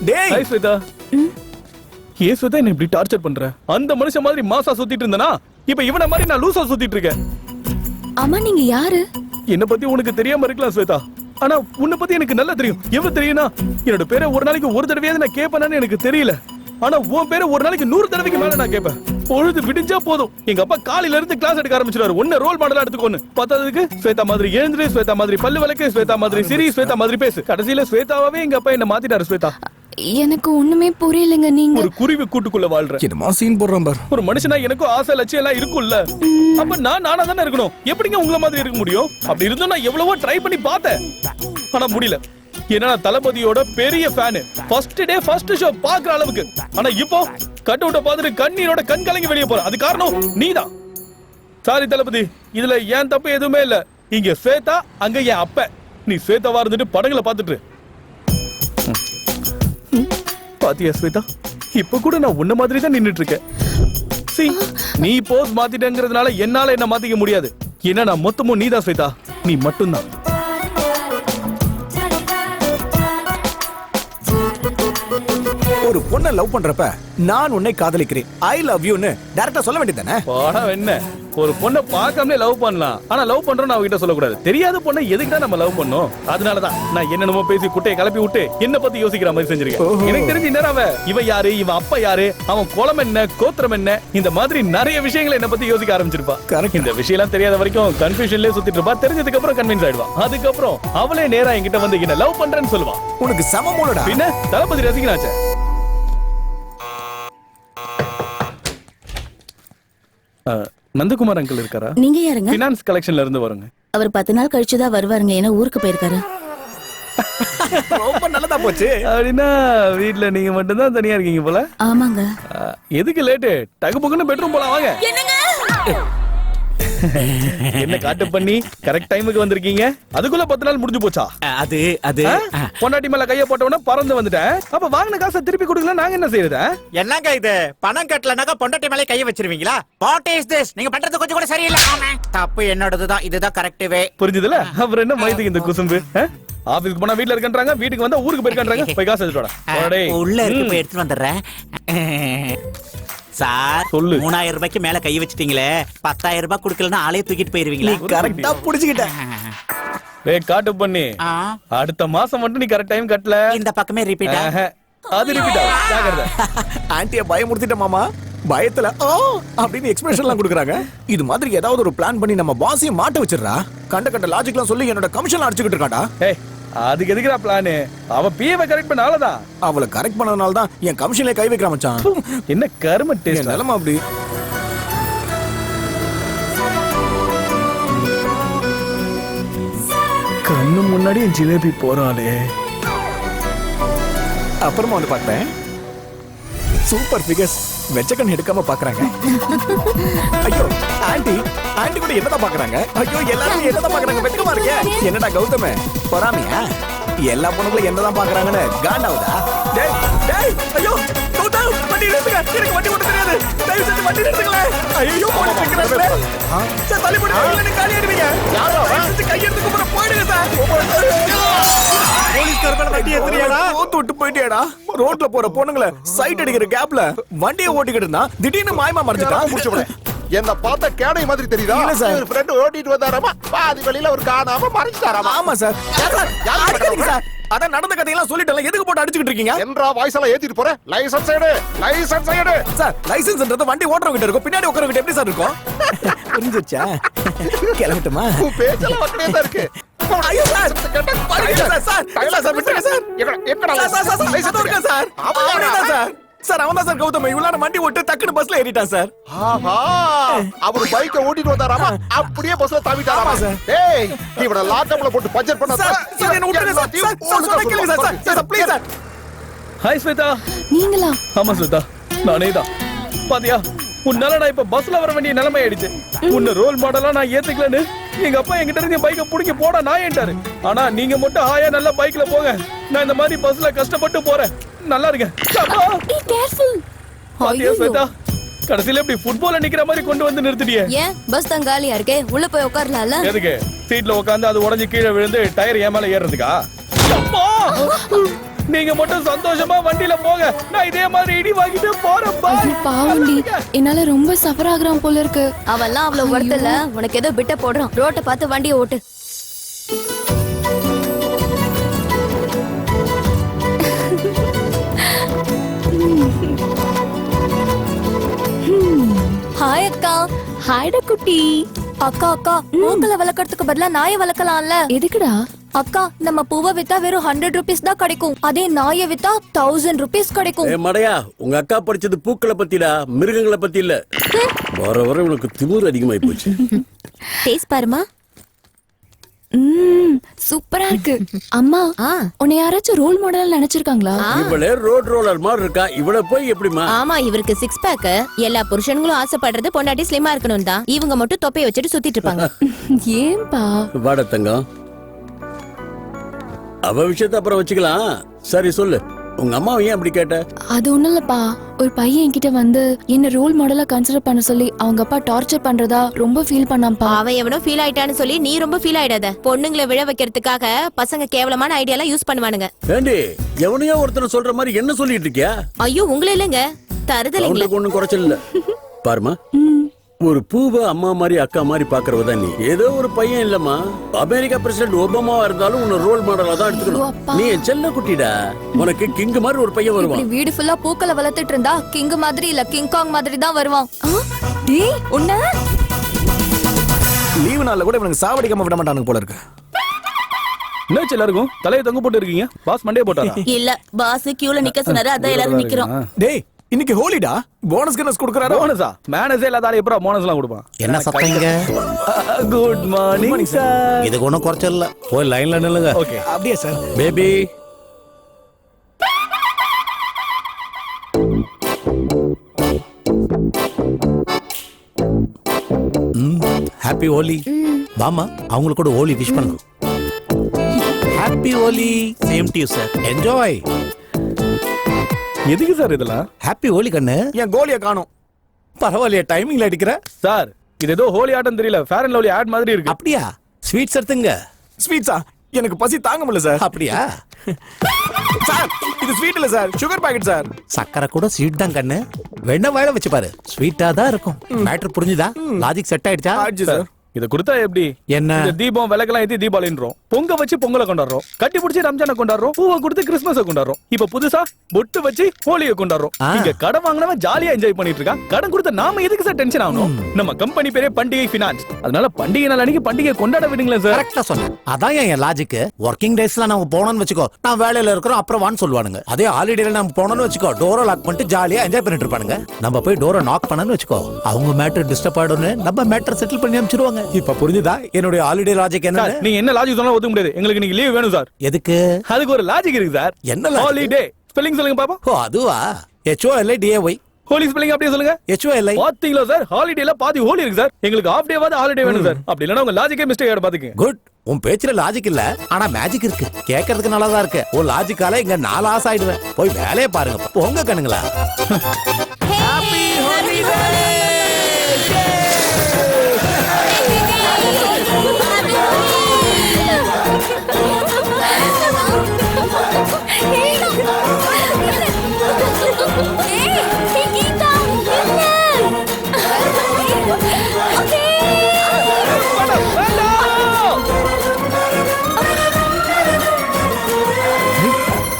டேய் ஹாய் ஸ்வேதா. ஏன் ஸ்வேதா என்ன இப்படி டார்ச்சர் பண்ற? அந்த மனுஷன் மாதிரி மாசா சுத்திட்டு இருந்தனா இப்ப இவன மாதிரி நான் லூசா சுத்திட்டு இருக்கேன். அம்மா நீங்க யாரு? என்ன பத்தி உனக்கு தெரியாம இருக்கலாம் ஸ்வேதா, ஆனா உன்னை பத்தி எனக்கு நல்லா தெரியும். எவ்வளவு தெரியும்னா என்னோட பேரை ஒரு நாளைக்கு ஒரு தடவையாவது நான் கேட்பேன்னு எனக்கு தெரியல. ஆனா உன் பேரை ஒரு நாளைக்கு 100 தடவைக்கு மேல நான் கேட்பேன். பொழுது விடிஞ்சா போதும் எங்க அப்பா காலையில இருந்து கிளாஸ் எடுக்க ஆரம்பிச்சிருவாரு. ஒன்னு ரோல் மாடலா எடுத்துக்கொன்னு பார்த்ததுக்கு ஸ்வேதா மாதிரி எழுந்துரு, ஸ்வேதா மாதிரி பல்லு விளக்கு, ஸ்வேதா மாதிரி சிரி, ஸ்வேதா மாதிரி பேசு. கடைசியில ஸ்வேதாவே எங்க அப்பா என்ன மாத்திட்டாரு. ஸ்வேதா எனக்கு ஒண்ணுமே புரியலங்க. நீங்க ஒரு குருவி கூட்டுக்குள்ள வாழ்ற. என்னமா சீன் போடுறான் பார். ஒரு மனுஷனா எனக்கும் ஆசை லட்சியம் எல்லாம் இருக்கும்ல. அப்ப நானா தானே இருக்கணும். எப்படிங்க உங்கள மாதிரி இருக்க முடியும்? அப்படி இருந்தும் நான் எவ்வளவோ ட்ரை பண்ணி பார்த்தேன், ஆனா முடியல. ஏன்னா தளபதியோட பெரிய fan. First day first show பாக்குற அளவுக்கு. ஆனா இப்போ கட் அவுட்ட பார்த்துட்டு கண்ணீரோட கண் கலங்கி வெளியே போற. அது காரணம் நீதான். சாரி தளபதி, இதுல ஏன் தப்பு எதுவுமே இல்ல. இங்க ஸ்வேதா, அங்க என் அப்ப. நீ ஸ்வேதாவா இருந்துட்டு படங்களை பார்த்துட்டு பாத்தியா ஸ்வேதா, இப்ப கூட நான் உன்ன மாதிரி தான் நின்னுட்டு இருக்கேன். நீ போஸ் மாத்திட்டேங்கிறதுனால என்னால என்ன மாத்திக்க முடியாது. ஏன்னா நான் மொத்தமும் நீதான் ஸ்வேதா, நீ மட்டும்தான். ஒரு பொண்ணை லவ் பண்றப்ப நான் உன்னை காதலிக்கிறேன், ஐ லவ் யூன்னு டைரக்டா சொல்ல வேண்டியதானே? போடா என்ன, ஒரு பொண்ணை பார்க்காமலே லவ் பண்ணலாம். ஆனா லவ் பண்றோம் அவகிட்ட சொல்லக்கூடாது. தெரியாத பொண்ணை எதுக்கு தான் நம்ம லவ் பண்ணோம்? அதனாலதான் நான் என்னென்னமோ பேசி குட்டையை கிளப்பி விட்டு என்ன பத்தி யோசிக்கிற மாதிரி செஞ்சிருக்கேன். எனக்கு தெரிஞ்சு என்ன அவ இவன் யாரு, இவன் அப்பா யாரு, அவன் குளம் என்ன, கோத்திரம் என்ன, இந்த மாதிரி நிறைய விஷயங்களை என்ன பத்தி யோசிக்க ஆரம்பிச்சிருப்பா. இந்த விஷயம் எல்லாம் தெரியாத வரைக்கும் கன்ஃபியூஷன்லயே சுத்திட்டு இருப்பா. தெரிஞ்சதுக்கு அப்புறம் கன்வின்ஸ் ஆயிடுவா. அதுக்கப்புறம் அவளே நேரா என்கிட்ட வந்து என்ன லவ் பண்றேன்னு சொல்லுவா. உனக்கு சமமூலடா. பின்ன தளபதி ரசிகனாச்சே. நந்தகுமார் அங்கிள் இருக்காரா? நீங்க யாருங்க? ஃபினான்ஸ் கலெக்ஷன்ல இருந்து வருங்க. அவர் 10 நாள் கழிச்சு தான் வருவாருங்க. ஏன்னா ஊருக்கு போயிருக்காரு. ரொம்ப நல்லதா போச்சு. அப்படின்னா வீட்ல நீங்க மட்டும் தான் தனியா இருக்கீங்க போல. ஆமாங்க. எதுக்கு லேட்டு? டக்கு பக்குன்னு பெட்ரூம் போலாம் வாங்க. என்ன காட்டு பண்ணி கரெக்ட் டைமுக்கு வந்திருக்கீங்க. அதுக்குள்ள 10 நாள் முடிஞ்சு போச்சா? அது அது பொண்டாட்டி மேல கைய போட்டவன பறந்து வந்துட்டேன். அப்ப வாங்கின காசை திருப்பி கொடுக்கல நாங்க என்ன செய்யறது? என்னங்க இது, பணம் கட்டலனாக்கா பொண்டாட்டி மேல கைய வச்சிருவீங்களா? What is this? நீங்க பண்றது கொஞ்சம் கூட சரியில்லை. தப்பு என்னோடதுதான், இதுதான் கரெக்ட் வே. புரிஞ்சதுல? அப்புறம் என்ன மைதுக்கு இந்த குசும்பு? ஆபீஸ்க்கு போனா வீட்ல இருக்கன்றாங்க, வீட்டுக்கு வந்தா ஊருக்கு போயிருக்கன்றாங்க. போய் காசு எடுத்துடா. உள்ள இருக்கு, போய் எடுத்து வந்துடுறேன். சார் சொல்லு. 3000 ரூபாய்க்கு மேல கை வச்சிட்டீங்களே, 10000 ரூபாய் குடுக்கலன்னா ஆளே தூக்கிட்டு போயிருவீங்களா? கரெக்டா புடிச்சுக்கிட்டேன். காட்டு பண்ணி அடுத்த மாசம் மட்டும் நீ கரெக்ட் டைம் கட்டல. இந்த பக்கமே ரிப்பீட். அது ரிப்பீட் ஆகும். ஜாக்கிரதை. ஆன்ட்டிய பயமுறுத்திட்ட மாமா. பயத்துல அப்படின்னு எக்ஸ்பிரஷன்லாம் கொடுக்குறாங்க. இது மாதிரி ஏதாவது ஒரு பிளான் பண்ணி நம்ம பாஸையும் மாட்ட வச்சிடுறா. கண்ட லாஜிக்லாம் சொல்லி என்னோட கமிஷன் அடிச்சுக்கிட்டு இருக்காடா. அதுக்கு எதுக்குடா பிளான்? அவ பிஏவை கரெக்ட் பண்ணாலதான். அவளை கரெக்ட் பண்ணனால தான் என் கமிஷன்ல கை வைக்கிற மச்சான். என்ன கர்ம டேஸ்ட் நிலைமை அப்படி. கண்ணு முன்னாடி என் ஜிலேபி போறாளே. அப்புறமா வந்து பார்த்தேன், சூப்பர் ஃபிகர்ஸ் வெச்சக்கன் எடுக்காம பாக்குறாங்க. ஐயோ ஆண்டி கூட என்னதான் பாக்குறாங்க? ஐயோ எல்லாரும் என்னதான் பாக்குறாங்க? வெட்கமா இருக்கே. என்னடா கௌதம பொறாமையா? எல்லா பொண்ணுங்களும் என்னதான் பாக்குறாங்கன்னு காண்டாவுதா? டேய் டேய் ஐயோ கௌதம் வண்டி நிறுத்துங்க. எனக்கு வண்டி ஓட்ட தெரியாது. தயவு செஞ்சு வண்டி நிறுத்துங்களே. ஐயோ போலீஸ் நிக்கறாங்களே. சார் தள்ளி போடுங்க, இல்லைன்னா காலி ஆயிடுவீங்க. யாரோ வந்து கை எடுத்து கூப்பிட போயிடுங்க சார். போலீஸ் காரங்கள வண்டி ஏத்துறியாடா? தூட்டு போயிட்டியாடா? ரோட்ல போற பொண்ணுங்கள சைட் அடிக்கிற கேப்ல வண்டியை ஓட்டிக்கிட்டு இருந்தா திடீர்னு மாயமா மறைஞ்சிட்டான். முடிச்சுடுறேன். என்ன பார்த்தா கேடை மாதிரி தெரியுதா? இல்ல சார், ஒரு ஃப்ரெண்ட் ஓட்டிட்டு வந்தாராமா, பாதி வழியில ஒரு காணாம மறைஞ்சிட்டாராமா. ஆமா சார். அடிக்காதீங்க சார். அதான் நடந்த கதையெல்லாம் சொல்லிட்டல, எதுக்கு போட்டு அடிச்சுக்கிட்டு இருக்கீங்க? என்றா வாய்ஸ் எல்லாம் ஏத்திட்டு போற? லைசென்ஸ் எடு, லைசென்ஸ் எடு. சார் லைசென்ஸ்ன்றது வண்டி ஓட்டுறவங்க இருக்கும், பின்னாடி உட்காரவங்க எப்படி சார் இருக்கும்? புரிஞ்சுச்சா? கிளம்பட்டுமா? பேச்செல்லாம் அப்படியே தான் இருக்கு. ஐயோ சார், சார் சார் சார் விட்டுருங்க சார். எங்கடா சார் சார் லைசென்ஸ் இருக்கா சார்? அவன்தான் சார். சார் அவன்தான் சார் கௌதம். இவ்வளவு வண்டி ஓட்டு டக்குனு பஸ்ல ஏறிட்டான் சார். ஆஹா, அவர் பைக்க ஓட்டிட்டு வந்தாராமா, அப்படியே பஸ்ல தாவிட்டாராமா சார். டேய், இவனை லாக்அப்ல போட்டு பஞ்சர் பண்ண சார். சார் என்ன விட்டுருங்க சார். சார் சொன்னா கேளுங்க sir. Sir please sir. Hi Shweta. நீங்களா? ஆமா ஸ்வேதா, நானே தான். பாத்தியா, உன்னால நான் இப்ப பஸ்ல வர வேண்டிய நிலைமை ஆயிடுச்சு. உன்ன ரோல் மாடலா நான் ஏத்துக்கலன்னு எங்க அப்பா என்கிட்ட இருந்து பைக்கை புடிக்க போடா நான் ஏன்ட்டாரு. ஆனா நீங்க மட்டும் ஆயா நல்ல பைக்ல போங்க, நான் இந்த மாதிரி பஸ்ல கஷ்டப்பட்டு போறேன். நல்லா இருங்க. பாத்தியா ஸ்வேதா, கடைசியில இப்படி ஃபுட்பால்ல நிக்கிற மாதிரி கொண்டு வந்து நிறுத்திட்டியே. ஏன் பஸ் தான் காலியா இருக்கே, உள்ள போய் உட்காரலாம்ல? எதுக்கு? சீட்ல உட்கார்ந்து அது உடைஞ்சு கீழே விழுந்து டயர் ஏன் மேல ஏறதுக்கா? நீங்க மட்டும் சந்தோஷமா வண்டியில போங்க, நான் இதே மாதிரி இடி வாங்கிட்டு போறேன். பாய். பாவண்டி என்னால ரொம்ப சஃபர் ஆகுறான் போல இருக்கு. அவெல்லாம் அவ்வளவு வருத்தல, உனக்கு ஏதோ பிட்ட போடுறான். ரோட்டை பார்த்து வண்டியை ஓட்டு. ஹாய் அக்கா. ஹாய்டா குட்டி. அக்கா அக்கா, பூக்களை வளர்க்கறதுக்கு பதிலா நாயை வளர்க்கலாம்ல. எதுக்குடா? அக்கா, நம்ம பூவை வித்தா வெறும் 100 rupees தான் கிடைக்கும். அதே நாயை வித்தா 1000 rupees கிடைக்கும். ஏ மடையா, உங்க அக்கா படிச்சது பூக்களை பத்திடா, மிருகங்களை பத்தி இல்ல. வர வர உனக்கு திமிரு அதிகமாயி போச்சு. டேஸ்ட் பாருமா. சூப்பரா இருக்கு. அம்மா, உன்னை யாராச்சும் ரோல் மாடல் நினைச்சிருக்காங்களா? இவளே ரோட் ரோலர் மாதிரி இருக்கா, இவள போய் எப்படிமா? ஆமா, இவருக்கு 6 பேக். எல்லா புருஷன்களும் ஆசைப்படுறது பொண்டாட்டி ஸ்லிமா இருக்கணும் தான். இவங்க மட்டும் தொப்பையை வச்சுட்டு சுத்திட்டு இருப்பாங்க. ஏன்பா? வாட தங்கம், அவ விஷயத்த அப்புறம் வச்சுக்கலாம். சரி சொல்லு, உங்க அம்மாவை ஏன் அப்படி கேட்ட? அது ஒண்ணும் இல்லப்பா, ஒரு பையன் என்கிட்ட வந்து என்ன ரோல் மாடலா கன்சிடர் பண்ண சொல்லி அவங்க அப்பா டார்ச்சர் பண்றதா ரொம்ப ஃபீல் பண்ணாம்பா. அவன் எவனோ ஃபீல் ஆயிட்டான்னு சொல்லி நீ ரொம்ப ஃபீல் ஆயிடாத. பொண்ணுங்களை விழ வைக்கிறதுக்காக பசங்க கேவலமான ஐடியா எல்லாம் யூஸ் பண்ணுவானுங்க. ஏண்டி, எவனையோ ஒருத்தனை சொல்ற மாதிரி என்ன சொல்லிட்டு இருக்கியா? ஐயோ, உங்களை இல்லங்க, தருதலைங்களே. அவனுக்கு ஒண்ணும் குறைச்சல் இல்ல. பாருமா, ஒரு பூவை அம்மா மாதிரி அக்கா மாதிரி பாக்குறவதான் நீ. ஏதோ ஒரு பையன் இல்லம்மா, அமெரிக்கா பிரசிடென்ட் ஒபாமாவா இருந்தாலும் உன்னை ரோல் மாடலா தான் எடுத்துக்கணும். நீ என் செல்ல குட்டிடா, உனக்கு கிங் மாதிரி ஒரு பையன் வருவான். வீடு ஃபுல்லா பூக்களை வளர்த்துட்டு இருந்தா கிங் மாதிரி இல்ல, கிங் காங் மாதிரி தான் வருவான். டேய், உன்ன லீவு நாள்ல கூட இவனுக்கு சாவடிக்காம விட மாட்டானுங்க போல இருக்கு. என்னாச்சு எல்லாருக்கும் தலையை தொங்க போட்டு இருக்கீங்க? பாஸ் மண்டே போட்டாரா? இல்ல, பாஸ் கியூல நிக்க சொன்னாரு, அதான் எல்லாரும் நிக்கிறோம். டேய், இன்னைக்கு ஹோலிடா, போனஸ் கனஸ் கொடுக்கறாரு. போனஸா? மேனேஜே இல்லாத ஆளு எப்பறம் போனஸ் எல்லாம் கொடுப்பான்? என்ன சத்தங்க? Good morning sir. இதுக்கு ஒன்றும் குறைச்சல் இல்ல, போய் லைன்ல நில்லுங்க. ஓகே. அப்படியே சார். Baby, happy Holi. வாமா, அவங்களுக்கு கூட ஹோலி விஷ் பண்ணுங்க. Happy Holi. Same to you sir. Enjoy. எதுக்கு சார் இதெல்லாம்? ஹாப்பி ஹோலி கண்ணு. என் கோலியை காணோம். பரவாயில்லையா, டைமிங்ல அடிக்கிற? சார், இது ஏதோ ஹோலி ஆட்டம் தெரியல, ஃபேர் அண்ட் லவ்லி ஆட் மாதிரி இருக்கு. அப்படியா? ஸ்வீட்ஸ் எடுத்துங்க. ஸ்வீட்ஸா? எனக்கு பசி தாங்க முடியல சார். அப்படியா? சார், இது ஸ்வீட் இல்ல சார், சுகர் பாக்கெட் சார். சக்கரை கூட ஸ்வீட் தான் கண்ணு. வேணா வாயில வச்சு பாரு, ஸ்வீட்டா தான் இருக்கும். மேட்டர் புரிஞ்சுதா? லாஜிக் செட் ஆயிடுச்சா? ஆச்சு சார். இத கொடுத்தா எப்படி? என்ன? இந்த தீபம் விளக்கெல்லாம் ஏத்தி தீபாவளின்றோம், பொங்க வச்சு பொங்கலை கொண்டாடுறோம், கட்டி பிடிச்சி ரம்ஜானை கொண்டாடுறோம், பூவை கொடுத்து கிறிஸ்மஸை கொண்டாடுறோம், இப்ப புதுசா பொட்டு வச்சு ஹோலியை கொண்டாடுறோம். இங்க கடன் வாங்கினவன் ஜாலியா என்ஜாய் பண்ணிட்டு இருக்கான். கடன் கொடுத்த நாம எதுக்கு சார் டென்ஷன் ஆகணும்? நம்ம கம்பெனி பேரே பண்டிகை ஃபினான்ஸ், அதனால பண்டிகை நாள் அன்னைக்கு பண்டிகை கொண்டாட விடுங்களேன் சார். கரெக்டா சொன்னேன். அதான் என் லாஜிக். ஒர்க்கிங் டேஸ்ல நம்ம போனோம்னு வச்சுக்கோ, நான் வேலையில இருக்கிறோம் அப்புறம் வான்னு சொல்லுவானுங்க. அதே ஹாலிடேல நம்ம போனோம்னு வச்சுக்கோ, டோரை லாக் பண்ணிட்டு ஜாலியா என்ஜாய் பண்ணிட்டு இருப்பானுங்க. நம்ம போய் டோரை நாக் பண்ணனு வச்சுக்கோ, அவங்க மேட்டர் டிஸ்டர்ப் ஆயிடும்னு நம்ம மேட்டர் செட்டில் பண்ணி அனுப்பிச்சிருவாங்க. இப்ப புரிஞ்சுதா என்னுடைய ஹாலிடே லாஜிக் என்ன? நீங்க என்ன லாஜிக் சொன்னாலும் ஒத்துக்க முடியாது. எங்களுக்கு நீங்க லீவ் வேணும் சார். எதுக்கு? அதுக்கு ஒரு லாஜிக் இருக்கு சார். என்ன ஹாலிடே ஸ்பெல்லிங் சொல்லுங்க பாப்பா. ஓ, அதுவா? HOLIDAY. ஹோலி ஸ்பெல்லிங் அப்படியே சொல்லுங்க. HOLI. பாத்தீங்களா சார், ஹாலிடேல பாதி ஹோலி இருக்கு சார். எங்களுக்கு ஆஃப் டே வாது ஹாலிடே வேணும் சார். அப்படி இல்லனா உங்க லாஜிக்கே மிஸ்டேக் ஆயிடும் பாத்துக்கங்க. குட். உன் பேச்சுல லாஜிக் இல்ல, ஆனா மேஜிக் இருக்கு. கேட்கறதுக்கு நல்லா தான் இருக்கு. ஓ லாஜிக்கால இங்க 4 ஆசை ஆயிடுவேன். போய் வேலையை பாருங்க, போங்க கண்ணுங்களா.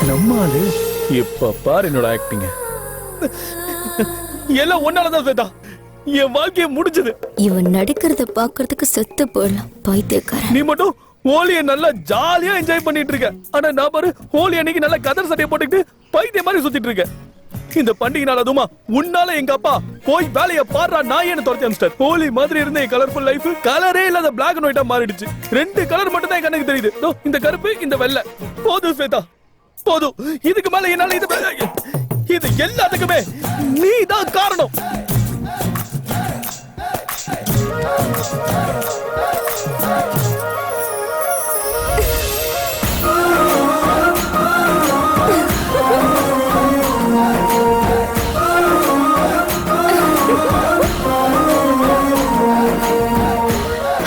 நம்மாலு இப்ப பாரு என்னோட ஆக்டிங். எல்லாம் ஒன்னாலதான் சேதா, என் வாழ்க்கைய முடிஞ்சது. இவன் நடிக்கிறத பாக்குறதுக்கு செத்து போயிடலாம், பைத்தியக்காரன். நீ மட்டும் ஹோலியை நல்லா ஜாலியா என்ஜாய் பண்ணிட்டு இருக்க. ஆனா நான் பாரு, ஹோலி அன்னைக்கு நல்லா கதர் சட்டையை போட்டுக்கிட்டு பைத்திய மாதிரி சுத்திட்டு இருக்க. இந்த பண்டிகை நாள் அதுமா உன்னால எங்க அப்பா போய் வேலைய பாடுறா நான் என்ன துரத்தி அனுப்பிச்சிட்டார். ஹோலி மாதிரி இருந்த என் கலர்ஃபுல் லைஃப் கலரே இல்லாத பிளாக் அண்ட் ஒயிட்டா மாறிடுச்சு. 2 கலர் மட்டும் தான் என் கண்ணுக்கு தெரியுது, இந்த கருப்பு இந்த வெள்ளை. போதும் ஸ்வேதா, போதும். இதுக்கு மேல என்னால இது எல்லாத்துக்குமே நீ தான் காரணம்.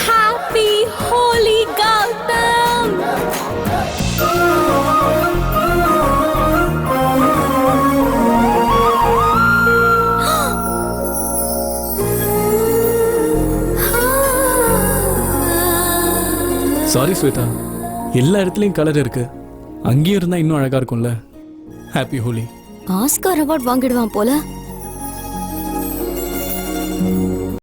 Happy Holi, Gautam! Sorry Shweta, எல்லா இடத்துலயும் கலர் இருக்கு, அங்கேயும் இருந்தா இன்னும் அழகா இருக்கும்ல. ஹாப்பி ஹோலி. ஆஸ்கார் அவார்ட் வாங்கிடுவான் போல.